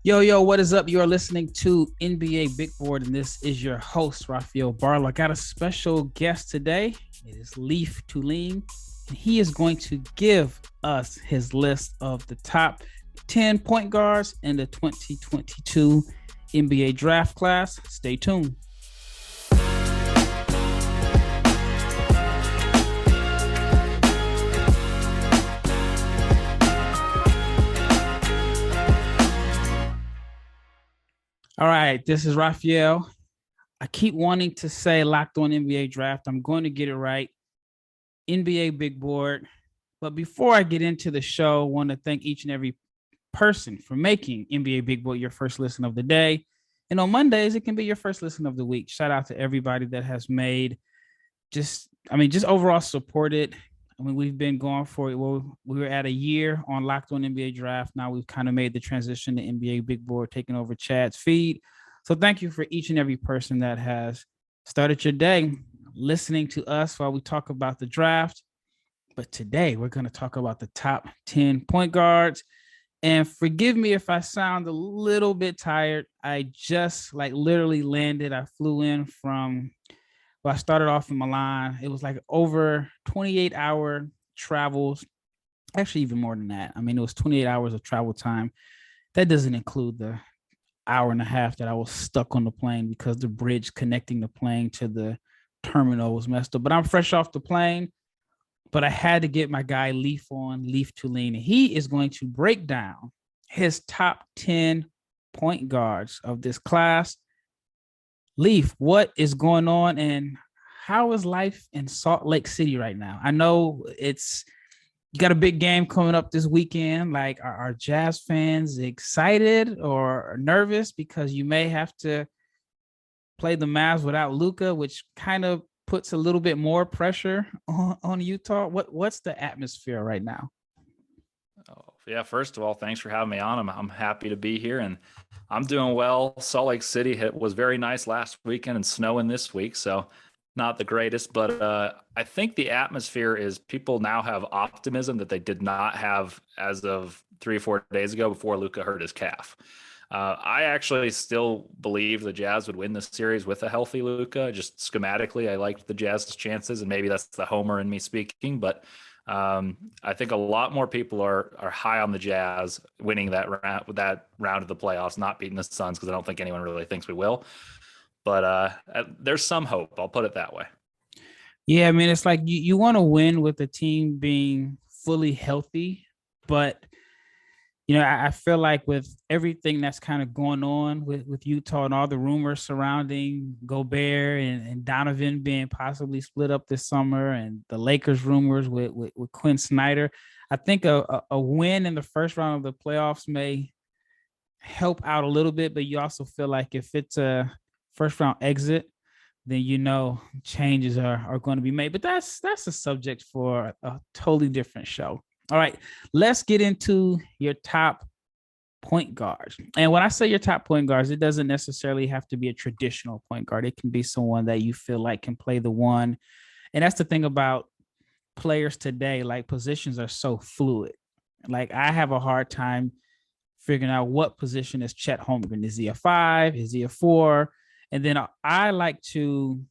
Yo, what is up? You are listening to NBA Big Board, and this is your host, Rafael Barlowe. I got a special guest today. It is Leif Thulin, and he is going to give us his list of the top 10 point guards in the 2022 NBA draft class. Stay tuned. All right, this is Rafael. I keep wanting to say Locked On NBA Draft. I'm going to get it right. NBA Big Board. But before I get into the show, I want to thank each and every person for making NBA Big Board your first listen of the day. And on Mondays, it can be your first listen of the week. Shout out to everybody that has made just overall supported. We've been going for it. Well, we were at a year on Locked On NBA Draft. Now we've kind of made the transition to NBA Big Board, taking over Chad's feed. So thank you for each and every person that has started your day listening to us while we talk about the draft. But today we're going to talk about the top 10 point guards. And forgive me if I sound a little bit tired. I just literally landed. I flew in from... I started off in Milan. It was like over 28-hour travels. Actually, even more than that. It was 28 hours of travel time. That doesn't include the hour and a half that I was stuck on the plane because the bridge connecting the plane to the terminal was messed up. But I'm fresh off the plane. But I had to get my guy Leif Thulin. He is going to break down his top 10 point guards of this class. Leif, what is going on and how is life in Salt Lake City right now? I know you got a big game coming up this weekend. Are Jazz fans excited or nervous because you may have to play the Mavs without Luka, which kind of puts a little bit more pressure on Utah? What's the atmosphere right now? Oh, yeah. First of all, thanks for having me on. I'm happy to be here and I'm doing well. Salt Lake City was very nice last weekend and snowing this week. So not the greatest, but I think the atmosphere is people now have optimism that they did not have as of 3 or 4 days ago before Luka hurt his calf. I actually still believe the Jazz would win this series with a healthy Luka. Just schematically, I liked the Jazz's chances, and maybe that's the homer in me speaking, but I think a lot more people are high on the Jazz winning that round of the playoffs, not beating the Suns, because I don't think anyone really thinks we will. But there's some hope. I'll put it that way. Yeah, it's like you want to win with the team being fully healthy, but I feel like with everything that's kind of going on with Utah and all the rumors surrounding Gobert and Donovan being possibly split up this summer and the Lakers rumors with Quinn Snyder, I think a win in the first round of the playoffs may help out a little bit, but you also feel like if it's a first round exit, then changes are going to be made. But that's a subject for a totally different show. All right, let's get into your top point guards. And when I say your top point guards, it doesn't necessarily have to be a traditional point guard. It can be someone that you feel like can play the one. And that's the thing about players today. Positions are so fluid. I have a hard time figuring out what position is Chet Holmgren. Is he a 5? Is he a 4? And then I like to,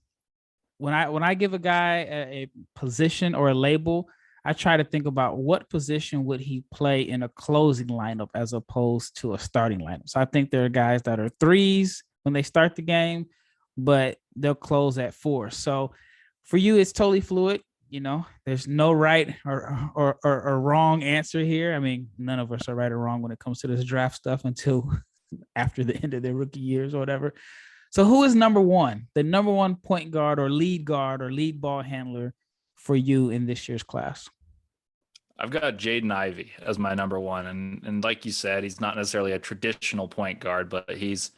when I give a guy a position or a label, I try to think about what position would he play in a closing lineup as opposed to a starting lineup. So I think there are guys that are 3s when they start the game, but they'll close at 4. So for you, it's totally fluid. There's no right or wrong answer here. None of us are right or wrong when it comes to this draft stuff until after the end of their rookie years or whatever. So who is number one, the number one point guard or lead ball handler for you in this year's class? I've got Jaden Ivey as my number one. And like you said, he's not necessarily a traditional point guard, but he's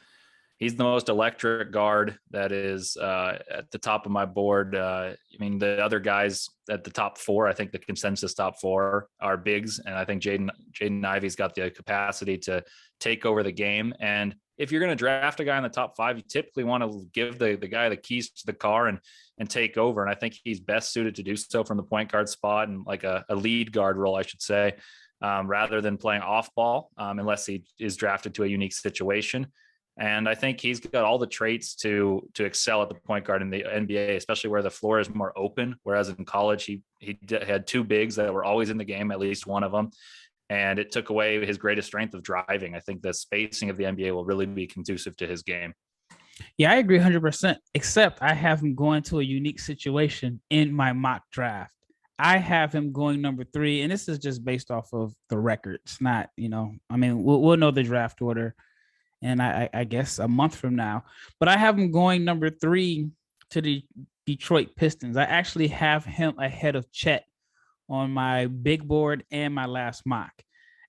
the most electric guard that is at the top of my board. The other guys at the top 4, I think the consensus top 4 are bigs. And I think Jaden Ivey's got the capacity to take over the game. And if you're going to draft a guy in the top 5, you typically want to give the guy the keys to the car and take over. And I think he's best suited to do so from the point guard spot and like a lead guard role, I should say. rather than playing off ball, unless he is drafted to a unique situation. And I think he's got all the traits to excel at the point guard in the NBA, especially where the floor is more open. Whereas in college, he had two bigs that were always in the game, at least one of them. And it took away his greatest strength of driving. I think the spacing of the NBA will really be conducive to his game. Yeah, I agree 100%, except I have him going to a unique situation in my mock draft. I have him going number 3, and this is just based off of the records, not, I mean, we'll know the draft order, and I guess a month from now. But I have him going number 3 to the Detroit Pistons. I actually have him ahead of Chet on my big board and my last mock.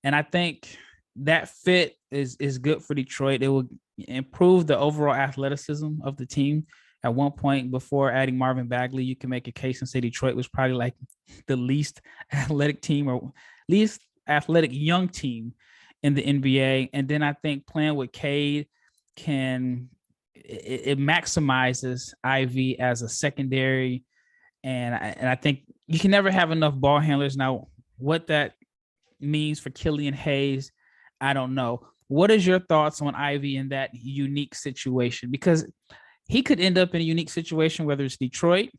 And I think that fit is good for Detroit. It will improve the overall athleticism of the team. At one point before adding Marvin Bagley, you can make a case and say Detroit was probably like the least athletic team or least athletic young team in the NBA. And then I think playing with Cade it maximizes Ivy as a secondary. And I think you can never have enough ball handlers. Now, what that means for Killian Hayes, I don't know. What is your thoughts on Ivy in that unique situation? Because he could end up in a unique situation, whether it's Detroit,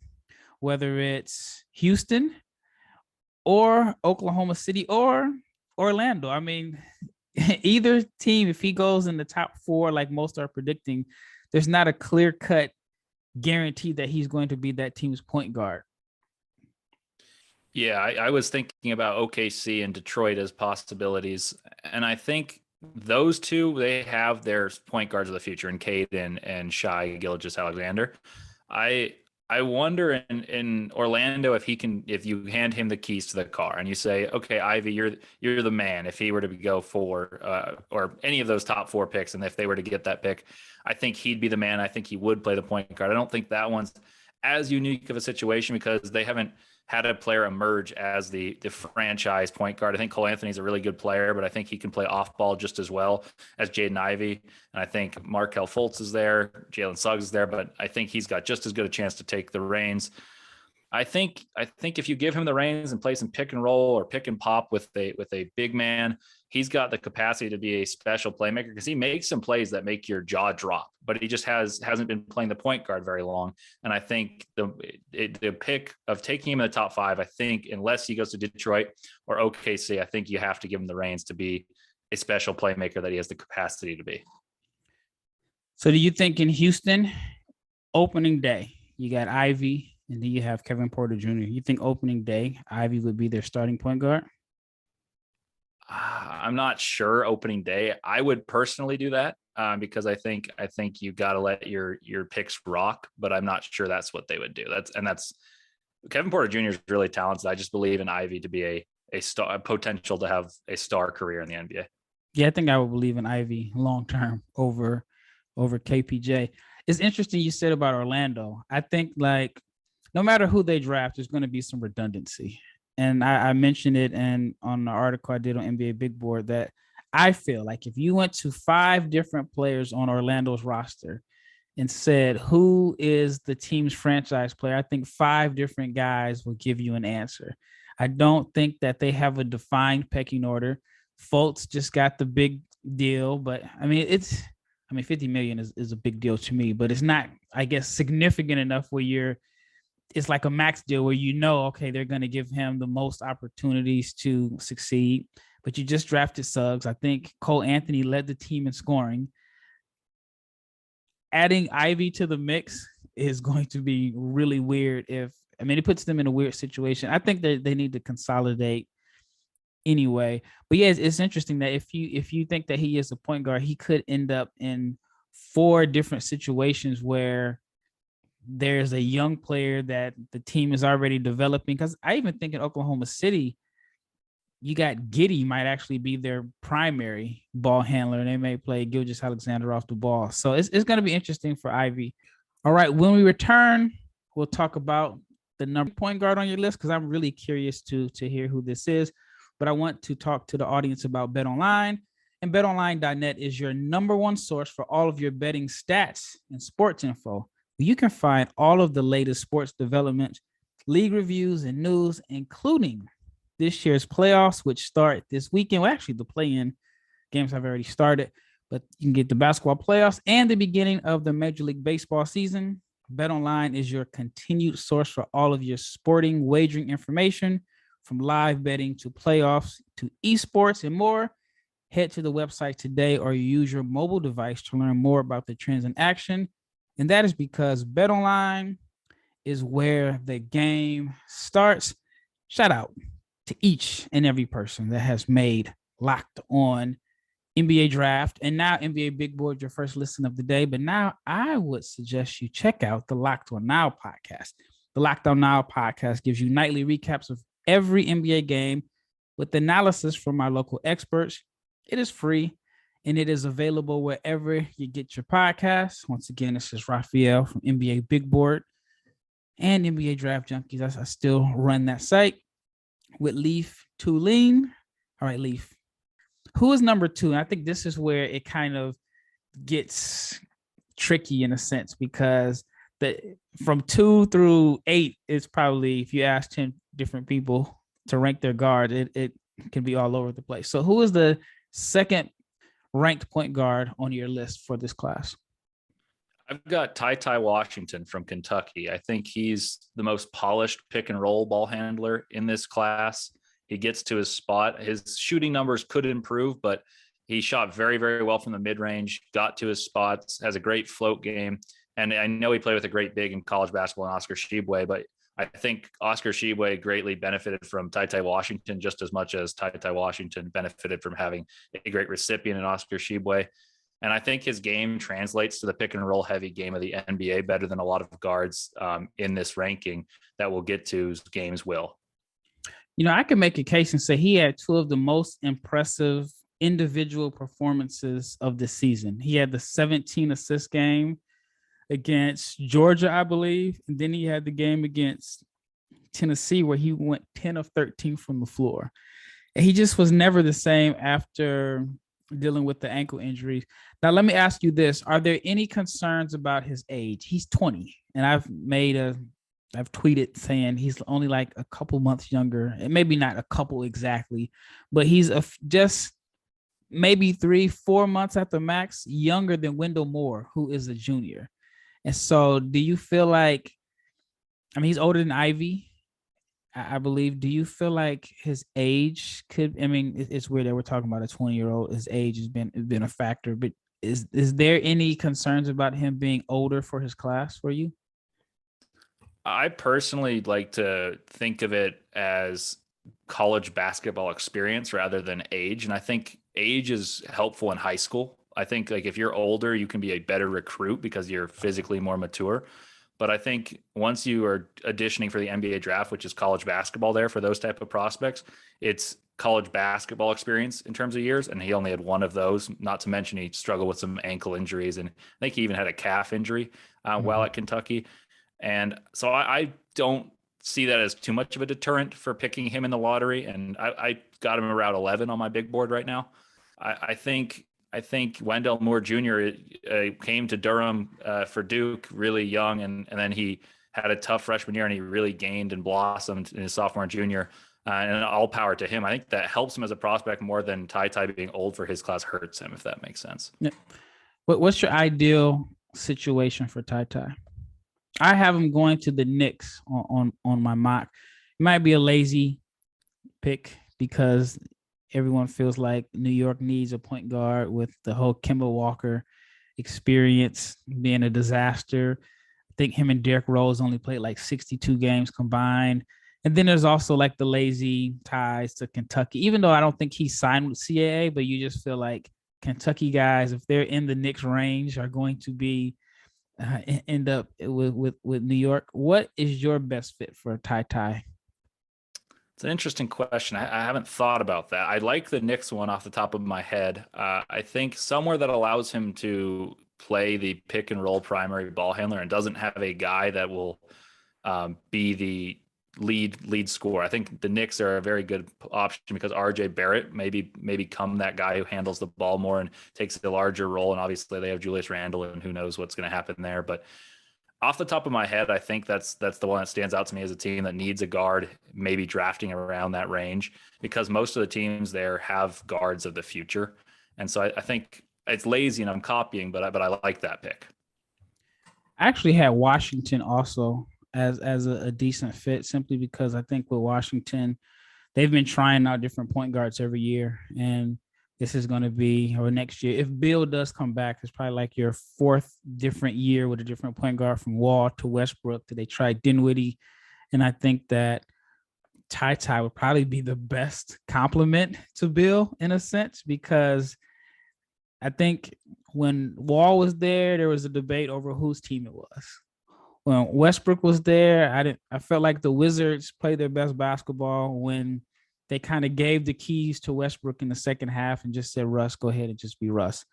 whether it's Houston, or Oklahoma City, or Orlando. I mean, either team, if he goes in the top 4, like most are predicting, there's not a clear-cut guarantee that he's going to be that team's point guard. Yeah, I was thinking about OKC and Detroit as possibilities. And I think those two, they have their point guards of the future in Cade and Shai Gilgeous-Alexander. I wonder in Orlando if you hand him the keys to the car and you say, okay, Ivy, you're the man. If he were to go for or any of those top 4 picks, and if they were to get that pick, I think he'd be the man. I think he would play the point guard. I don't think that one's as unique of a situation because they haven't had a player emerge as the franchise point guard. I think Cole Anthony's a really good player, but I think he can play off ball just as well as Jaden Ivey. And I think Markelle Fultz is there, Jalen Suggs is there, but I think he's got just as good a chance to take the reins. I think if you give him the reins and play some pick and roll or pick and pop with a big man, he's got the capacity to be a special playmaker because he makes some plays that make your jaw drop, but he just hasn't been playing the point guard very long. And I think the pick of taking him in the top 5, I think unless he goes to Detroit or OKC, I think you have to give him the reins to be a special playmaker that he has the capacity to be. So do you think in Houston, opening day, you got Ivy, and then you have Kevin Porter Jr. You think opening day, Ivy would be their starting point guard? I'm not sure opening day. I would personally do that because I think you got to let your picks rock, but I'm not sure that's what they would do. That's Kevin Porter Jr. is really talented. I just believe in Ivy to be a star, a potential to have a star career in the NBA. Yeah, I think I would believe in Ivy long term over KPJ. It's interesting you said about Orlando. I think like no matter who they draft, there's going to be some redundancy. And I mentioned it on the article I did on NBA Big Board that I feel like if you went to 5 different players on Orlando's roster and said, who is the team's franchise player, I think 5 different guys will give you an answer. I don't think that they have a defined pecking order. Fultz just got the big deal, but I mean, 50 million is a big deal to me, but it's not, I guess, significant enough where it's like a max deal where okay, they're going to give him the most opportunities to succeed. But you just drafted Suggs. I think Cole Anthony led the team in scoring. Adding Ivy to the mix is going to be really weird. It puts them in a weird situation. I think that they need to consolidate anyway. But yeah, it's interesting that if you think that he is a point guard, he could end up in 4 different situations where there's a young player that the team is already developing. Because I even think in Oklahoma City, you got Giddy might actually be their primary ball handler, and they may play Gilgeous-Alexander off the ball. So it's going to be interesting for Ivy. All right, when we return, we'll talk about the number point guard on your list because I'm really curious to hear who this is. But I want to talk to the audience about BetOnline. And BetOnline.net is your number 1 source for all of your betting stats and sports info. You can find all of the latest sports developments, league reviews, and news, including this year's playoffs, which start this weekend. Well, actually, the play-in games have already started, but you can get the basketball playoffs and the beginning of the Major League Baseball season. BetOnline is your continued source for all of your sporting wagering information, from live betting to playoffs to esports and more. Head to the website today or use your mobile device to learn more about the trends in action. And that is because BetOnline is where the game starts. Shout out to each and every person that has made Locked On NBA Draft and now NBA Big Board your first listen of the day. But now I would suggest you check out the Locked On Now podcast. The Locked On Now podcast gives you nightly recaps of every NBA game with analysis from our local experts. It is free and it is available wherever you get your podcasts. Once again, this is Rafael from NBA Big Board and NBA Draft Junkies. I still run that site with Leif Thulin. All right, Leif, who is number 2? And I think this is where it kind of gets tricky in a sense, because from 2 through 8 is probably, if you ask 10 different people to rank their guard, it can be all over the place. So who is the second ranked point guard on your list for this class? I've got Ty Washington from Kentucky. I think he's the most polished pick and roll ball handler in this class. He gets to his spot. His shooting numbers could improve, but he shot very, very well from the mid-range, got to his spots, has a great float game. And I know he played with a great big in college basketball in Oscar Tshiebwe, but I think Oscar Tshiebwe greatly benefited from Ty Washington just as much as Ty Washington benefited from having a great recipient in Oscar Tshiebwe. And I think his game translates to the pick and roll heavy game of the NBA better than a lot of guards in this ranking that we'll get to games will. You know, I can make a case and say he had 2 of the most impressive individual performances of the season. He had the 17 assist game against Georgia, I believe. And then he had the game against Tennessee where he went 10 of 13 from the floor. And he just was never the same after dealing with the ankle injuries. Now, let me ask you this. Are there any concerns about his age? He's 20, and I've tweeted saying he's only like a couple months younger, and maybe not a couple exactly, but he's just maybe 3-4 months at the max younger than Wendell Moore, who is a junior. And so do you feel like, I mean, he's older than Ivy, I believe. Do you feel like his age could, I mean, it's weird that we're talking about a 20-year-old. His age has been a factor, but is there any concerns about him being older for his class for you? I personally like to think of it as college basketball experience rather than age. And I think age is helpful in high school. I think like if you're older, you can be a better recruit because you're physically more mature. But I think once you are auditioning for the NBA draft, which is college basketball there for those type of prospects, it's college basketball experience in terms of years. And he only had 1 of those, not to mention he struggled with some ankle injuries. And I think he even had a calf injury while at Kentucky. And so I don't see that as too much of a deterrent for picking him in the lottery. And I got him around 11 on my big board right now. I think Wendell Moore Jr. Came to Durham for Duke really young, and then he had a tough freshman year, and he really gained and blossomed in his sophomore and junior. And all power to him. I think that helps him as a prospect more than Ty being old for his class hurts him, if that makes sense. Yeah. What's your ideal situation for Ty? I have him going to the Knicks on my mock. It might be a lazy pick because everyone feels like New York needs a point guard with the whole Kemba Walker experience being a disaster. I think him and Derrick Rose only played like 62 games combined. And then there's also like the lazy ties to Kentucky, even though I don't think he signed with CAA, but you just feel like Kentucky guys, if they're in the Knicks range, are going to be end up with New York. What is your best fit for Ty? It's an interesting question. I haven't thought about that. I like the Knicks one off the top of my head. I think somewhere that allows him to play the pick and roll primary ball handler and doesn't have a guy that will be the lead scorer. I think the Knicks are a very good option because RJ Barrett maybe become that guy who handles the ball more and takes a larger role. And obviously they have Julius Randle, and who knows what's going to happen there. But Off the top of my head, I think that's the one that stands out to me as a team that needs a guard, maybe drafting around that range, because most of the teams there have guards of the future. And so I think it's lazy and I'm copying, but I like that pick. I actually had Washington also as a decent fit, simply because I think with Washington, they've been trying out different point guards every year, and this is going to be, or next year, if Bill does come back, it's probably like your fourth different year with a different point guard, from Wall to Westbrook. They tried Dinwiddie, and I think that Ty would probably be the best compliment to Bill in a sense, because I think when Wall was there was a debate over whose team it was. When Westbrook was there, I felt like the Wizards played their best basketball when they kind of gave the keys to Westbrook in the second half and just said, Russ, go ahead and just be Russ.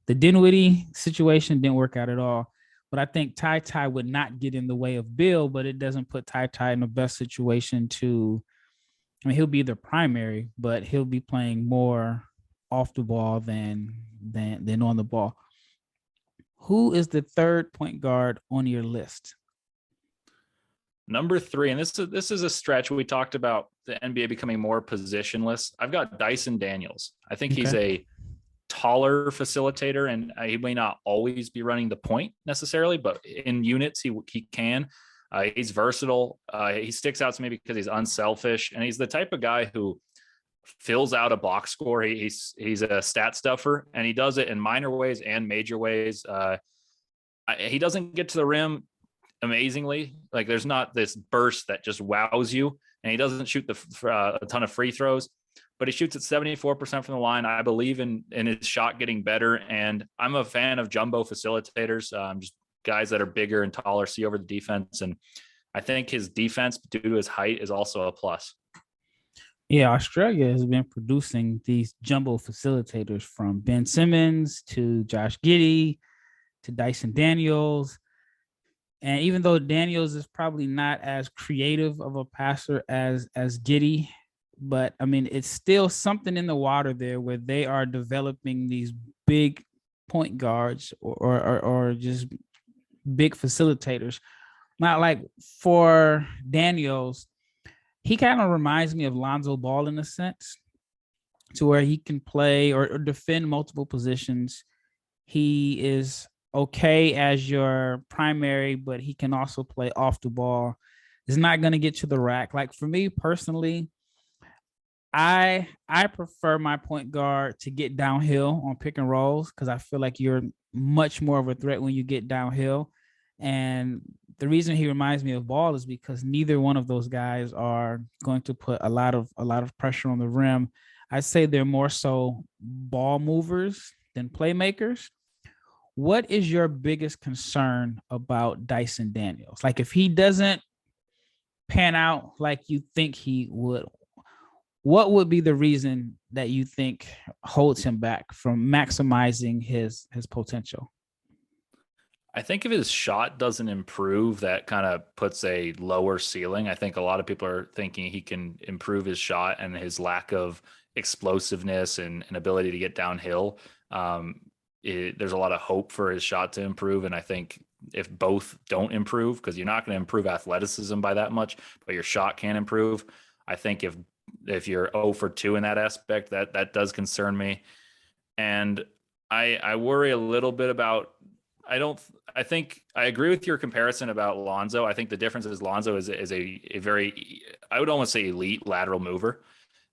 The Dinwiddie situation didn't work out at all. But I think Ty would not get in the way of Bill, but it doesn't put Ty in the best situation to, I mean, he'll be the primary, but he'll be playing more off the ball than on the ball. Who is the third point guard on your list? Number 3, and this is a stretch. We talked about the NBA becoming more positionless. I've got Dyson Daniels. I think he's a taller facilitator, and he may not always be running the point necessarily, but in units he can. He's versatile. He sticks out to me because he's unselfish, and he's the type of guy who fills out a box score. He's a stat stuffer, and he does it in minor ways and major ways. He doesn't get to the rim amazingly. Like, there's not this burst that just wows you, and he doesn't shoot a ton of free throws, but he shoots at 74% from the line. I believe in his shot getting better, and I'm a fan of jumbo facilitators, just guys that are bigger and taller, see over the defense, and I think his defense, due to his height, is also a plus. Yeah, Australia has been producing these jumbo facilitators, from Ben Simmons to Josh Giddey to Dyson Daniels. And even though Daniels is probably not as creative of a passer as Giddey, but I mean, it's still something in the water there where they are developing these big point guards or just big facilitators. Not like for Daniels, he kind of reminds me of Lonzo Ball in a sense, to where he can play or defend multiple positions. He is okay as your primary, but he can also play off the ball. He's not going to get to the rack. Like, for me personally, I prefer my point guard to get downhill on pick and rolls, because I feel like you're much more of a threat when you get downhill. And the reason he reminds me of Ball is because neither one of those guys are going to put a lot of pressure on the rim. I'd say they're more so ball movers than playmakers. What is your biggest concern about Dyson Daniels? Like, if he doesn't pan out like you think he would, what would be the reason that you think holds him back from maximizing his potential? I think if his shot doesn't improve, that kind of puts a lower ceiling. I think a lot of people are thinking he can improve his shot, and his lack of explosiveness and ability to get downhill. There's a lot of hope for his shot to improve. And I think if both don't improve, because you're not going to improve athleticism by that much, but your shot can improve. I think if you're 0 for 2 in that aspect, that does concern me. And I worry a little bit about, I think I agree with your comparison about Lonzo. I think the difference is Lonzo is a very, I would almost say, elite lateral mover.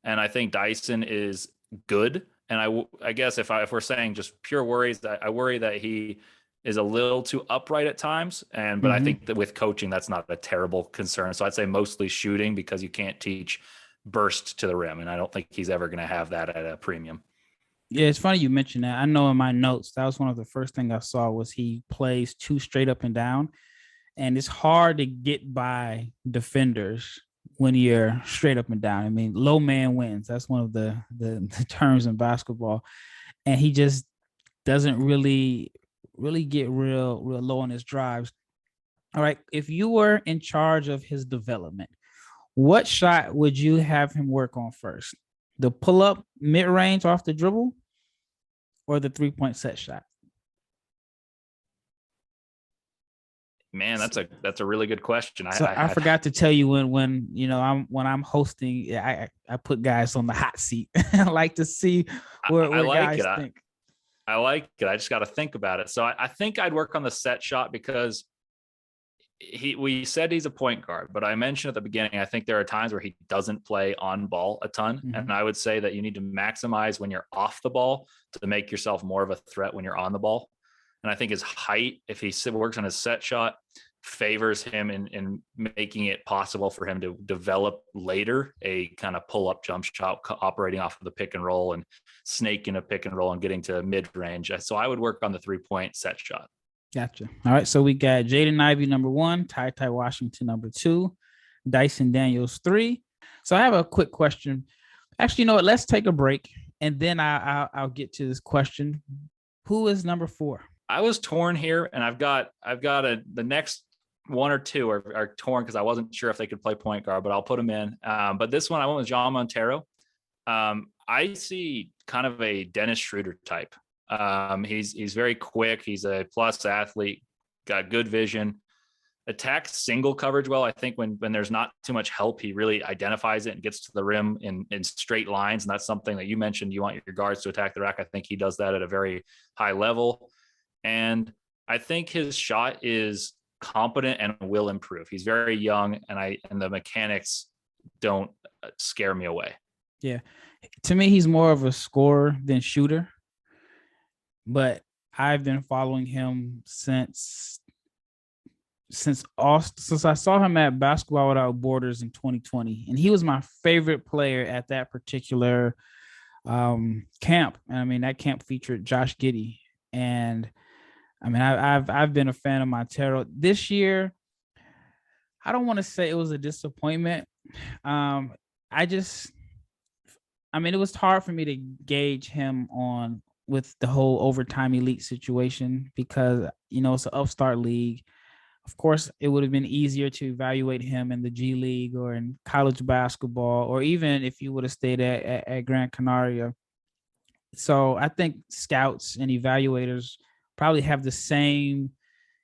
And I think Dyson is good. And I guess if we're saying just pure worries, I worry that he is a little too upright at times. But I think that with coaching, that's not a terrible concern. So I'd say mostly shooting, because you can't teach burst to the rim. And I don't think he's ever going to have that at a premium. Yeah, it's funny you mentioned that. I know in my notes, that was one of the first things I saw, was he plays 2 straight up and down. And it's hard to get by defenders when you're straight up and down. I mean, low man wins. That's one of the terms in basketball. And he just doesn't really get real low on his drives. All right. If you were in charge of his development, what shot would you have him work on first? The pull-up mid-range off the dribble, or the 3-point set shot? Man, that's a really good question. So I forgot to tell you when I'm hosting, I put guys on the hot seat. I like to see where like guys it. think. I like it. I just got to think about it. So I think I'd work on the set shot because we said he's a point guard, but I mentioned at the beginning, I think there are times where he doesn't play on ball a ton. Mm-hmm. And I would say that you need to maximize when you're off the ball to make yourself more of a threat when you're on the ball. And I think his height, if he works on his set shot, favors him in making it possible for him to develop later a kind of pull-up jump shot operating off of the pick and roll and snaking a pick and roll and getting to mid-range. So I would work on the 3-point set shot. Gotcha. All right. So we got Jaden Ivey, number 1, Ty Washington, number 2, Dyson Daniels, 3. So I have a quick question. Actually, you know what? Let's take a break and then I'll get to this question. Who is number 4? I was torn here, and I've got the next one or two are torn because I wasn't sure if they could play point guard, but I'll put them in. But this one I went with John Montero. I see kind of a Dennis Schroeder type. He's very quick. He's a plus athlete, got good vision, attacks single coverage well. I think when there's not too much help, he really identifies it and gets to the rim in straight lines. And that's something that you mentioned. You want your guards to attack the rack. I think he does that at a very high level. And I think his shot is competent and will improve. He's very young, and the mechanics don't scare me away. Yeah. To me, he's more of a scorer than shooter. But I've been following him since I saw him at Basketball Without Borders in 2020, and he was my favorite player at that particular camp. And I mean, that camp featured Josh Giddey, and I mean, I've been a fan of Montero this year. I don't want to say it was a disappointment. It was hard for me to gauge him with the whole overtime elite situation because, it's an upstart league. Of course, it would have been easier to evaluate him in the G League or in college basketball, or even if you would have stayed at Gran Canaria. So I think scouts and evaluators probably have the same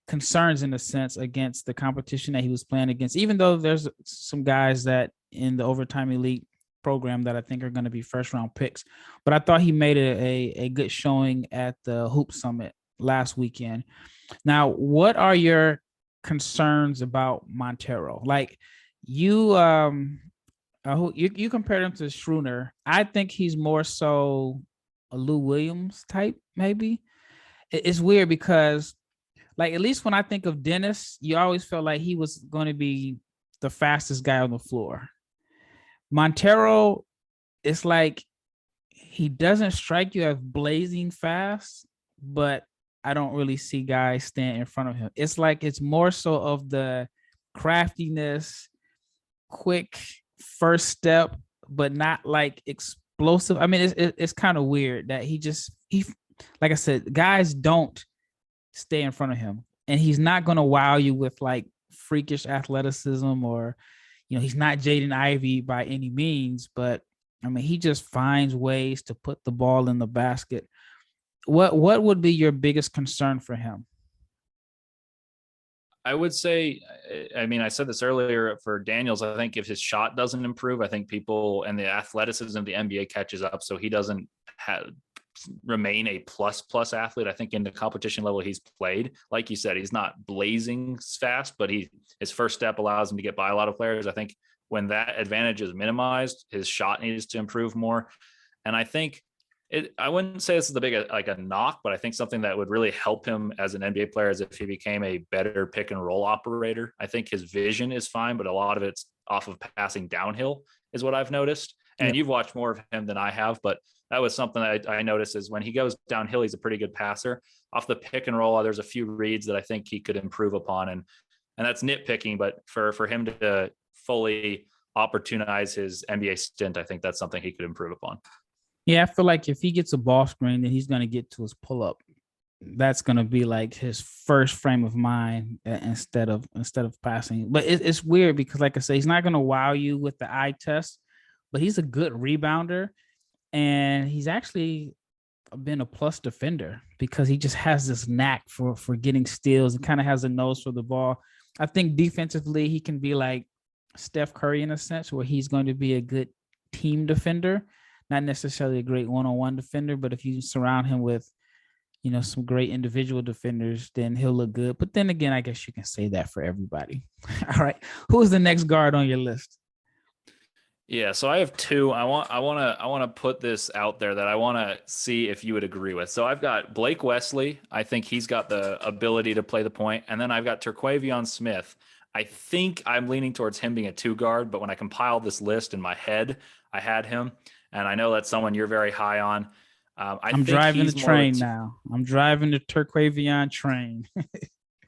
concerns in a sense against the competition that he was playing against, even though there's some guys that in the overtime elite program that I think are going to be first round picks. But I thought he made a good showing at the Hoop Summit last weekend. Now, what are your concerns about Montero? Like you compared him to Schroeder. I think he's more so a Lou Williams type, maybe. It's weird because, like, at least when I think of Dennis, you always felt like he was going to be the fastest guy on the floor. Montero, it's like he doesn't strike you as blazing fast, but I don't really see guys stand in front of him. It's like it's more so of the craftiness, quick first step, but not like explosive. I mean, it's kind of weird that he like I said, guys don't stay in front of him, and he's not going to wow you with like freakish athleticism or, he's not Jaden Ivey by any means, but I mean, he just finds ways to put the ball in the basket. What would be your biggest concern for him? I would say, I mean, I said this earlier for Daniels. I think if his shot doesn't improve, I think people and the athleticism of the NBA catches up. So he doesn't remain a plus athlete. I think in the competition level he's played, like you said, he's not blazing fast, but his first step allows him to get by a lot of players. I think when that advantage is minimized, his shot needs to improve more. And I think I wouldn't say this is a knock, but I think something that would really help him as an NBA player is if he became a better pick and roll operator. I think his vision is fine, but a lot of it's off of passing downhill is what I've noticed. And You've watched more of him than I have, but that was something that I noticed is when he goes downhill, he's a pretty good passer. Off the pick and roll, there's a few reads that I think he could improve upon. And that's nitpicking, but for him to fully opportunize his NBA stint, I think that's something he could improve upon. Yeah, I feel like if he gets a ball screen, then he's going to get to his pull-up. That's going to be like his first frame of mind instead of passing. But it's weird because, like I say, he's not going to wow you with the eye test, but he's a good rebounder. And he's actually been a plus defender because he just has this knack for getting steals and kind of has a nose for the ball. I think defensively he can be like Steph Curry in a sense, where he's going to be a good team defender, not necessarily a great one-on-one defender, but if you surround him with, some great individual defenders, then he'll look good. But then again, I guess you can say that for everybody. All right. Who is the next guard on your list? Yeah, so I have two. I want to put this out there that I want to see if you would agree with. So I've got Blake Wesley. I think he's got the ability to play the point, and then I've got Terquavion Smith. I think I'm leaning towards him being a two guard, but when I compiled this list in my head, I had him, and I know that's someone you're very high on. I'm driving the train now. I'm driving the Terquavion train.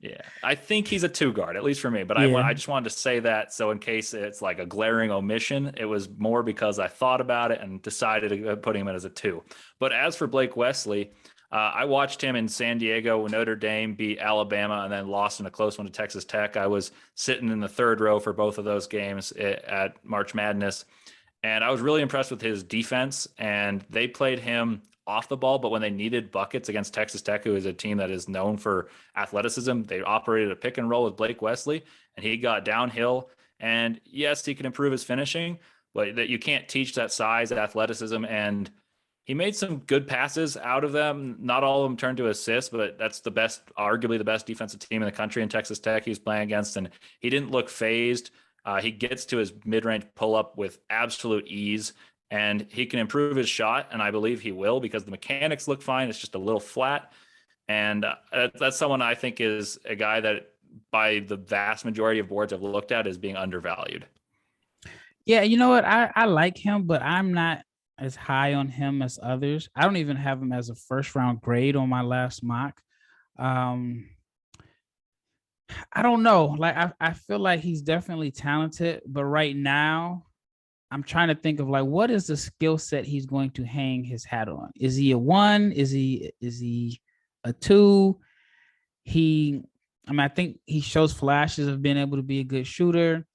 Yeah, I think he's a two guard, at least for me. But I just wanted to say that, so in case it's like a glaring omission, it was more because I thought about it and decided to put him in as a two. But as for Blake Wesley, I watched him in San Diego when Notre Dame beat Alabama and then lost in a close one to Texas Tech. I was sitting in the third row for both of those games at March Madness, and I was really impressed with his defense. And they played him off the ball, but when they needed buckets against Texas Tech, who is a team that is known for athleticism, they operated a pick and roll with Blake Wesley, and he got downhill. And yes, he can improve his finishing, but that you can't teach that size, athleticism, and he made some good passes out of them. Not all of them turned to assists, but that's arguably the best defensive team in the country in Texas Tech he's playing against, and he didn't look phased. He gets to his mid-range pull-up with absolute ease, and he can improve his shot, and I believe he will because the mechanics look fine. It's just a little flat, and that's someone I think is a guy that by the vast majority of boards I've looked at is being undervalued. Yeah, you know what? I like him, but I'm not as high on him as others. I don't even have him as a first-round grade on my last mock. I don't know. Like I feel like he's definitely talented, but right now I'm trying to think of like what is the skill set he's going to hang his hat on. Is he a one? Is he a two? I think he shows flashes of being able to be a good shooter.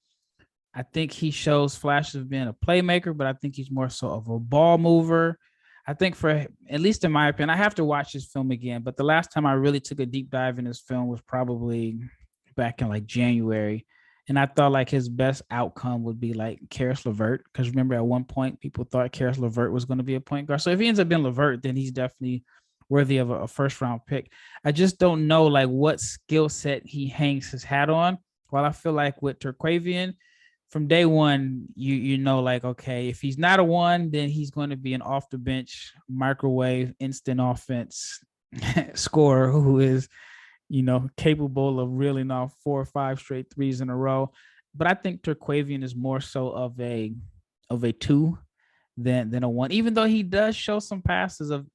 I think he shows flashes of being a playmaker, but I think he's more so of a ball mover. I think for, at least in my opinion, I have to watch this film again, but the last time I really took a deep dive in this film was probably back in like January. And I thought like his best outcome would be like Karis LeVert. Because remember at one point people thought Karis LeVert was going to be a point guard. So if he ends up being LeVert, then he's definitely worthy of a first round pick. I just don't know like what skill set he hangs his hat on. While I feel like with Terquavion, from day one, you know, like, okay, if he's not a one, then he's going to be an off the bench, microwave, instant offense scorer who is, capable of reeling off 4 or 5 straight threes in a row. But I think Terquavion is more so of a two than a one, even though he does show some passes of,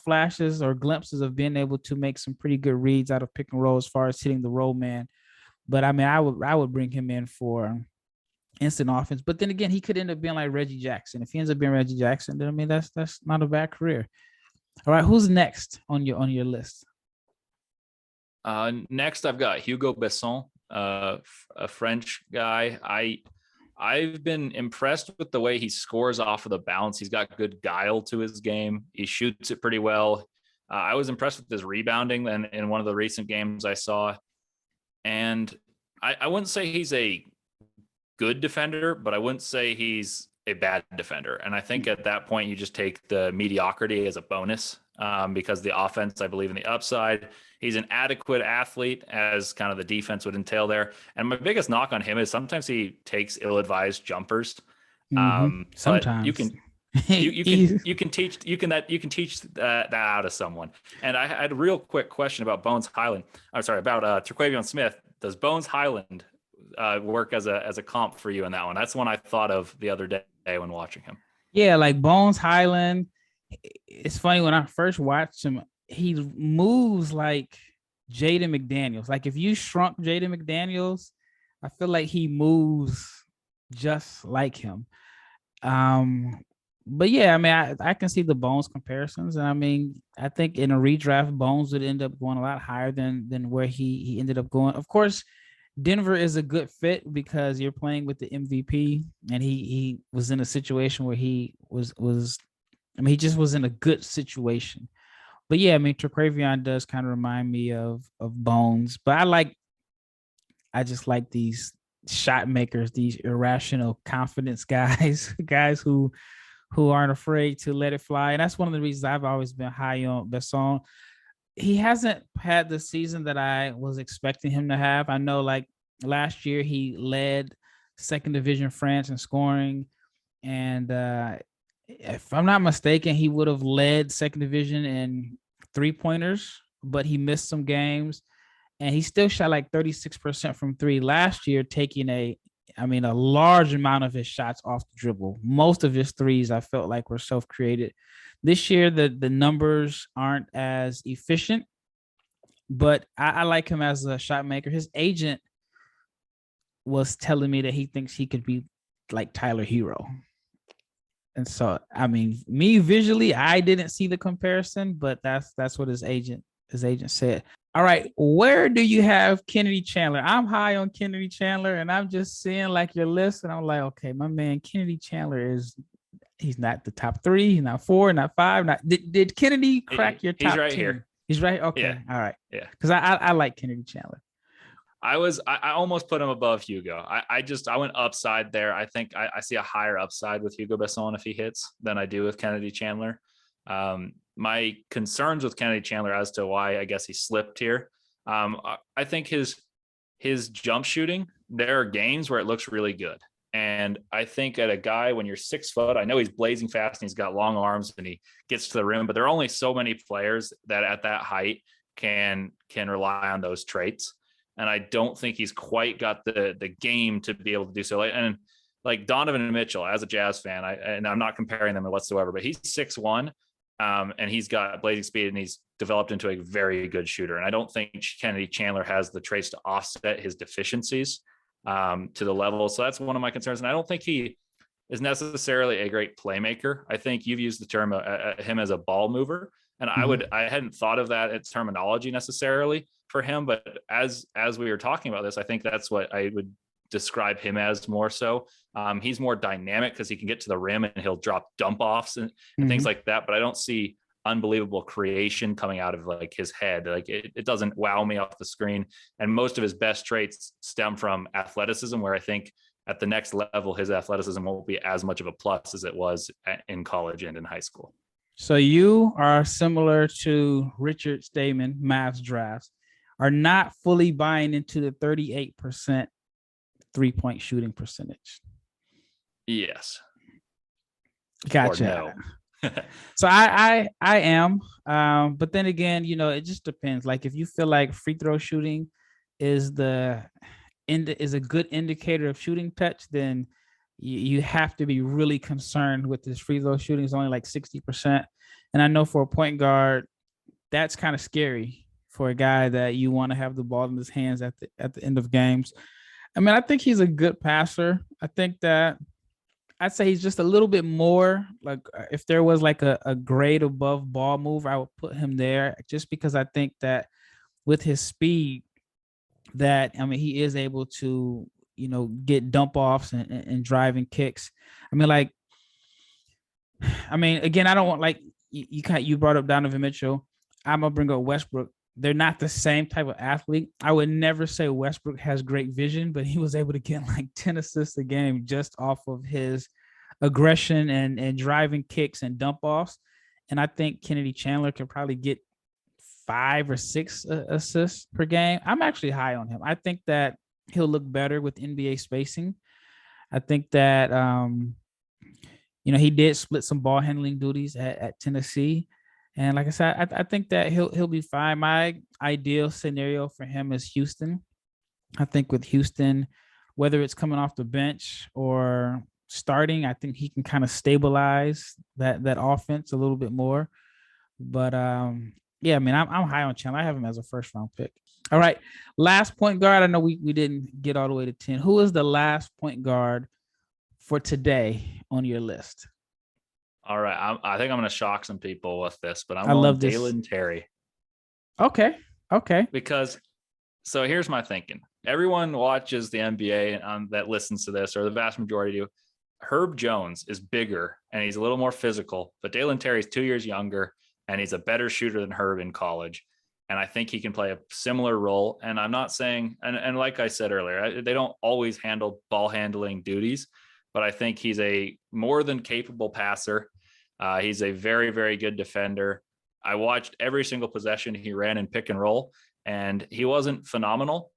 flashes or glimpses of being able to make some pretty good reads out of pick and roll as far as hitting the roll man. But I mean, I would bring him in for instant offense. But then again, he could end up being like Reggie Jackson. If he ends up being Reggie Jackson, then I mean that's not a bad career. All right, who's next on your list? Next, I've got Hugo Bisson, a French guy. I've been impressed with the way he scores off of the bounce. He's got good guile to his game. He shoots it pretty well. I was impressed with his rebounding in one of the recent games I saw. And I wouldn't say he's a good defender, but I wouldn't say he's a bad defender. And I think at that point, you just take the mediocrity as a bonus because the offense, I believe in the upside. He's an adequate athlete as kind of the defense would entail there. And my biggest knock on him is sometimes he takes ill-advised jumpers. Sometimes you can teach that out of someone. And I had a real quick question about Terquavion Smith. Does Bones Highland work as a comp for you in that one? That's one I thought of the other day when watching him. Yeah, like Bones Highland. It's funny, when I first watched him, he moves like Jaden McDaniels. Like if you shrunk Jaden McDaniels, I feel like he moves just like him. But yeah, I mean, I can see the Bones comparisons, and I mean, I think in a redraft, Bones would end up going a lot higher than where he ended up going. Of course, Denver is a good fit because you're playing with the MVP, and he was in a situation where he was. I mean, he just was in a good situation. But yeah, I mean, Traquavion does kind of remind me of Bones, but I just like these shot makers, these irrational confidence guys, guys who aren't afraid to let it fly. And that's one of the reasons I've always been high on Besson. He hasn't had the season that I was expecting him to have. I know like last year he led second division France in scoring. And if I'm not mistaken, he would have led second division in 3-pointers, but he missed some games and he still shot like 36% from three last year, taking a large amount of his shots off the dribble. Most of his threes I felt like were self-created. This year, the numbers aren't as efficient, but I like him as a shot maker. His agent was telling me that he thinks he could be like Tyler Hero. And so, I mean, me visually, I didn't see the comparison, but that's what his agent said. All right, where do you have Kennedy Chandler? I'm high on Kennedy Chandler, and I'm just seeing like your list, and I'm like, okay, my man Kennedy Chandler he's not the top three, he's not four, not five, not did Kennedy crack your top? He's right 10? here. He's right. Okay, yeah. All right, yeah, because I like Kennedy Chandler. I almost put him above Hugo. I went upside there. I think I see a higher upside with Hugo Bisson if he hits than I do with Kennedy Chandler. My concerns with Kennedy Chandler as to why I guess he slipped here. I think his jump shooting, there are games where it looks really good. And I think at a guy, when you're 6 foot, I know he's blazing fast and he's got long arms and he gets to the rim, but there are only so many players that at that height can rely on those traits. And I don't think he's quite got the game to be able to do so. Like Donovan Mitchell, as a Jazz fan, and I'm not comparing them whatsoever, but he's 6'1", and he's got blazing speed and he's developed into a very good shooter. And I don't think Kennedy Chandler has the traits to offset his deficiencies to the level. So that's one of my concerns. And I don't think he is necessarily a great playmaker. I think you've used the term him as a ball mover. And I hadn't thought of that as terminology necessarily for him, but as we were talking about this, I think that's what I would describe him as more so. He's more dynamic because he can get to the rim and he'll drop dump offs and things like that. But I don't see unbelievable creation coming out of like his head. Like it doesn't wow me off the screen. And most of his best traits stem from athleticism, where I think at the next level, his athleticism won't be as much of a plus as it was in college and in high school. So you are similar to Richard Stayman, Mavs drafts, are not fully buying into the 38% 3-point shooting percentage. Yes. Gotcha. No. So I am, but then again, it just depends. Like if you feel like free throw shooting is a good indicator of shooting touch, then you have to be really concerned with this free throw shooting. It's only like 60%. And I know for a point guard, that's kind of scary for a guy that you want to have the ball in his hands at the end of games. I mean, I think he's a good passer. I think that I'd say he's just a little bit more like if there was like a grade above ball mover, I would put him there just because I think that with his speed that, I mean, he is able to, get dump offs and driving kicks. I mean, again, I don't want like you brought up Donovan Mitchell. I'm gonna bring up Westbrook. They're not the same type of athlete. I would never say Westbrook has great vision, but he was able to get like 10 assists a game just off of his aggression and driving kicks and dump offs. And I think Kennedy Chandler can probably get 5 or 6 assists per game. I'm actually high on him. I think that he'll look better with NBA spacing. I think that, he did split some ball handling duties at Tennessee. And like I said, I think that he'll be fine. My ideal scenario for him is Houston. I think with Houston, whether it's coming off the bench or starting, I think he can kind of stabilize that offense a little bit more. But yeah, I mean, I'm high on Chandler. I have him as a first round pick. All right, last point guard. I know we didn't get all the way to 10. Who is the last point guard for today on your list? All right, I think I'm going to shock some people with this, but I love Dalen Terry. Okay. Because, so here's my thinking. Everyone watches the NBA that listens to this, or the vast majority do. Herb Jones is bigger and he's a little more physical, but Dalen Terry is 2 years younger and he's a better shooter than Herb in college. And I think he can play a similar role. And I'm not saying, and like I said earlier, they don't always handle ball handling duties, but I think he's a more than capable passer. He's a very, very good defender. I watched every single possession he ran in pick and roll, and he wasn't phenomenal,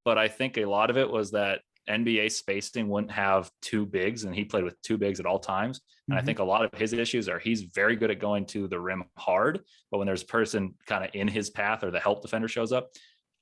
but I think a lot of it was that NBA spacing wouldn't have two bigs, and he played with two bigs at all times. And I think a lot of his issues are he's very good at going to the rim hard, but when there's a person kind of in his path or the help defender shows up,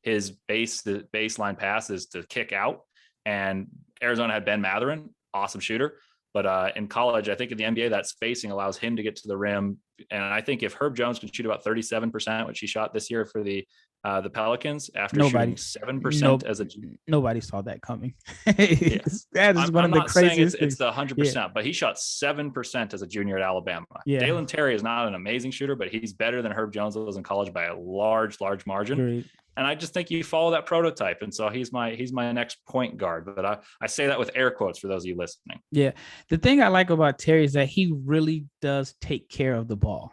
the baseline pass is to kick out. And Arizona had Ben Mathurin, awesome shooter. But in college, I think in the NBA, that spacing allows him to get to the rim. And I think if Herb Jones can shoot about 37%, which he shot this year for the Pelicans after shooting 7% as a nobody saw that coming. Yes. That is one of the craziest. It's the 100%, but he shot 7% as a junior at Alabama. Yeah. Dalen Terry is not an amazing shooter, but he's better than Herb Jones was in college by a large margin. Great. And I just think you follow that prototype. And so he's my next point guard. But I say that with air quotes for those of you listening. Yeah. The thing I like about Terry is that he really does take care of the ball.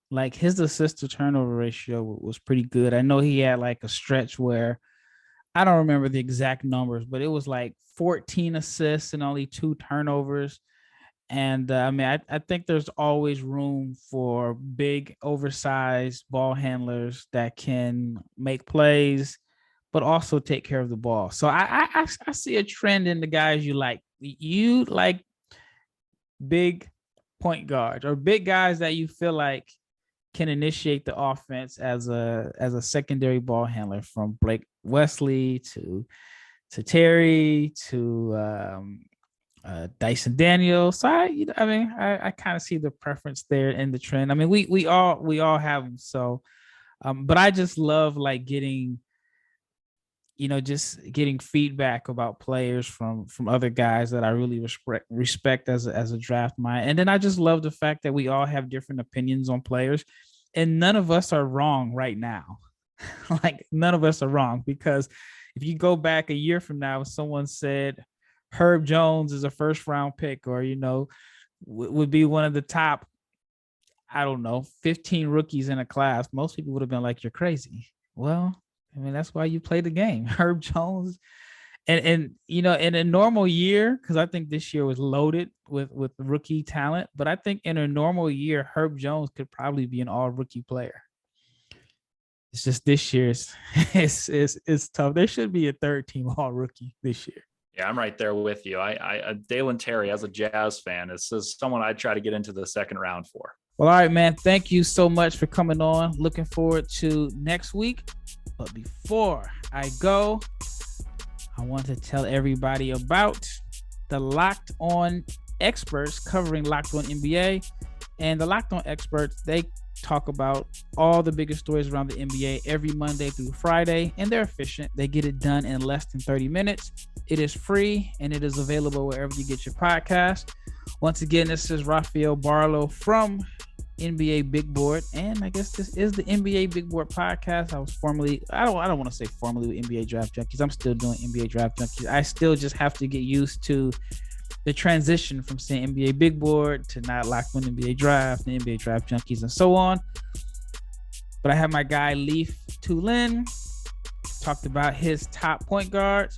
Like his assist to turnover ratio was pretty good. I know he had like a stretch where I don't remember the exact numbers, but it was like 14 assists and only 2 turnovers. And I think there's always room for big, oversized ball handlers that can make plays, but also take care of the ball. So I see a trend in the guys you like. You like big point guards or big guys that you feel like can initiate the offense as a secondary ball handler, from Wesley to Terry to Dyson Daniels. So I kind of see the preference there in the trend. I mean, we all have them. So, but I just love like getting feedback about players from other guys that I really respect as a draft mind. And then I just love the fact that we all have different opinions on players, and none of us are wrong right now. Like none of us are wrong, because if you go back a year from now, if someone said Herb Jones is a first round pick, or, would be one of the top, 15 rookies in a class, most people would have been like, you're crazy. Well, I mean, that's why you play the game. Herb Jones. And in a normal year, because I think this year was loaded with rookie talent, but I think in a normal year, Herb Jones could probably be an all rookie player. It's just this year it's tough. There should be a third team all rookie this year. Yeah, I'm right there with you. I Dalen Terry, as a Jazz fan, is someone I'd try to get into the second round for. Well, all right, man. Thank you so much for coming on. Looking forward to next week. But before I go, I want to tell everybody about the Locked On experts covering Locked On NBA. And the Locked On experts, they talk about all the biggest stories around the NBA every Monday through Friday, and they're efficient. They get it done in less than 30 minutes. It is free, and it is available wherever you get your podcast. Once again, this is Rafael Barlowe from NBA Big Board, and I guess this is the NBA Big Board podcast. I was formerly, I don't want to say formerly with NBA Draft Junkies. I'm still doing NBA Draft Junkies. I still just have to get used to the transition from saying NBA Big Board to not Locked On NBA Draft, and NBA Draft Junkies, and so on. But I have my guy Leif Thulin talked about his top point guards.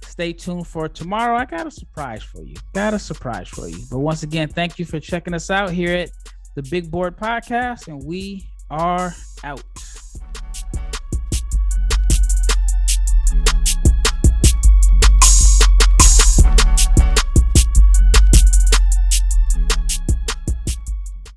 Stay tuned for tomorrow. I got a surprise for you. But once again, thank you for checking us out here at the Big Board Podcast, and we are out.